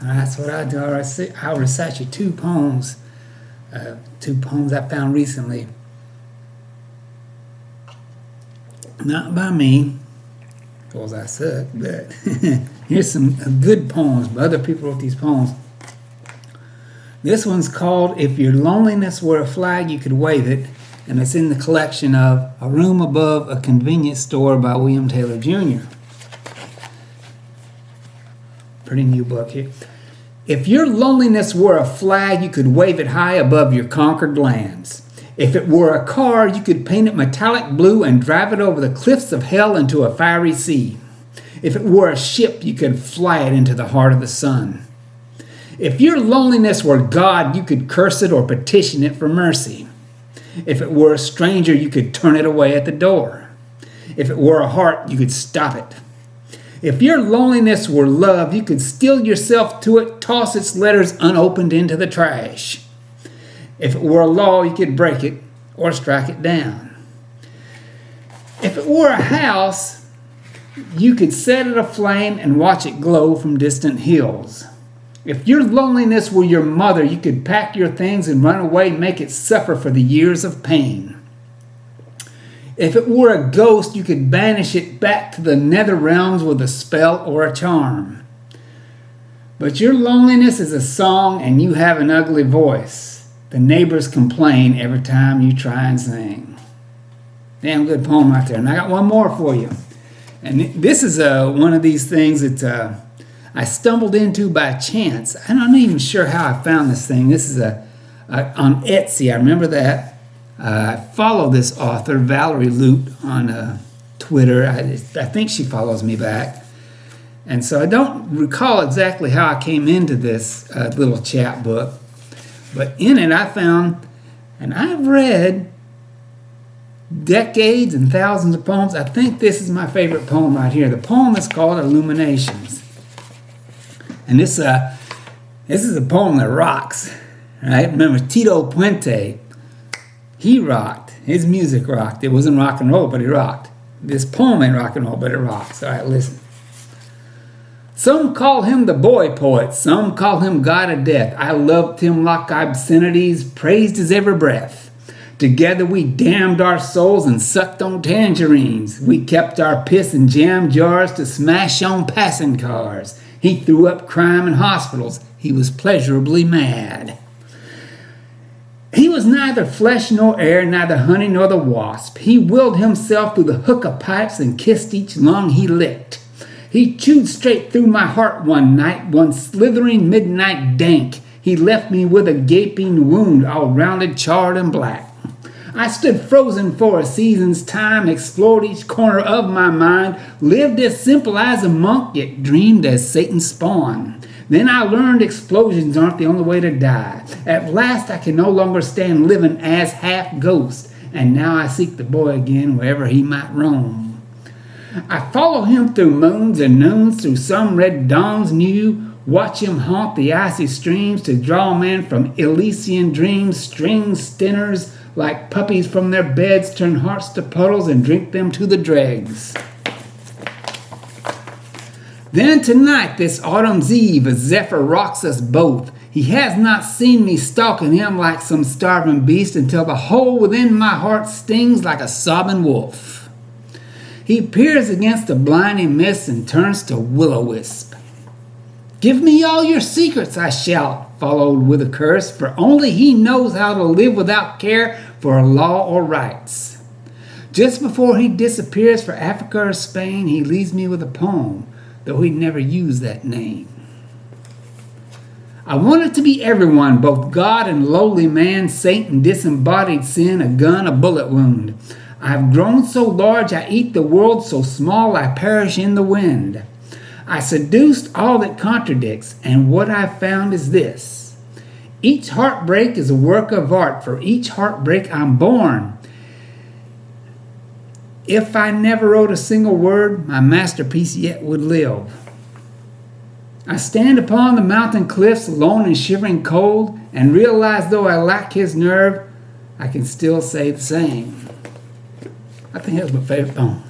That's what I do. I'll recite you two poems I found recently. Not by me, because I suck, but here's some good poems. But other people wrote these poems. This one's called If Your Loneliness Were a Flag, You Could Wave It, and it's in the collection of A Room Above a Convenience Store by William Taylor Jr. Pretty new book here. If your loneliness were a flag, you could wave it high above your conquered lands. If it were a car, you could paint it metallic blue and drive it over the cliffs of hell into a fiery sea. If it were a ship, you could fly it into the heart of the sun. If your loneliness were God, you could curse it or petition it for mercy. If it were a stranger, you could turn it away at the door. If it were a heart, you could stop it. If your loneliness were love, you could steel yourself to it, toss its letters unopened into the trash. If it were a law, you could break it or strike it down. If it were a house, you could set it aflame and watch it glow from distant hills. If your loneliness were your mother, you could pack your things and run away and make it suffer for the years of pain. If it were a ghost, you could banish it back to the nether realms with a spell or a charm. But your loneliness is a song and you have an ugly voice. The neighbors complain every time you try and sing. Damn good poem right there. And I got one more for you. And this is one of these things that I stumbled into by chance. I'm not even sure how I found this thing. This is on Etsy. I remember that. I follow this author, Valerie Lute, on Twitter. I think she follows me back. And so I don't recall exactly how I came into this little chapbook. But in it I found, and I've read decades and thousands of poems. I think this is my favorite poem right here. The poem is called Illuminations. And this is a poem that rocks. Right? Remember, Tito Puente, he rocked. His music rocked. It wasn't rock and roll, but he rocked. This poem ain't rock and roll, but it rocks. All right, listen. Some call him the boy poet. Some call him God of death. I loved him like obscenities, praised his every breath. Together we damned our souls and sucked on tangerines. We kept our piss in jam jars to smash on passing cars. He threw up crime in hospitals. He was pleasurably mad. He was neither flesh nor air, neither honey nor the wasp. He willed himself through the hookah pipes and kissed each lung he licked. He chewed straight through my heart one night, one slithering midnight dank. He left me with a gaping wound, all rounded, charred, and black. I stood frozen for a season's time, explored each corner of my mind, lived as simple as a monk, yet dreamed as Satan's spawn. Then I learned explosions aren't the only way to die. At last I can no longer stand living as half ghost, and now I seek the boy again wherever he might roam. I follow him through moons and noons, through some red dawns new, watch him haunt the icy streams to draw men from Elysian dreams, string stinners like puppies from their beds, turn hearts to puddles and drink them to the dregs. Then tonight, this autumn's eve, a zephyr rocks us both. He has not seen me stalking him like some starving beast until the hole within my heart stings like a sobbing wolf. He peers against the blinding mist and turns to will-o-wisp. Give me all your secrets, I shout, followed with a curse, for only he knows how to live without care for law or rights. Just before he disappears for Africa or Spain, he leaves me with a poem, though he'd never use that name. I wanted to be everyone, both God and lowly man, saint and disembodied sin, a gun, a bullet wound. I have grown so large I eat the world, so small I perish in the wind. I seduced all that contradicts, and what I've found is this. Each heartbreak is a work of art. For each heartbreak I'm born. If I never wrote a single word, my masterpiece yet would live. I stand upon the mountain cliffs, alone and shivering cold, and realize though I lack his nerve, I can still say the same. I think that's my favorite poem.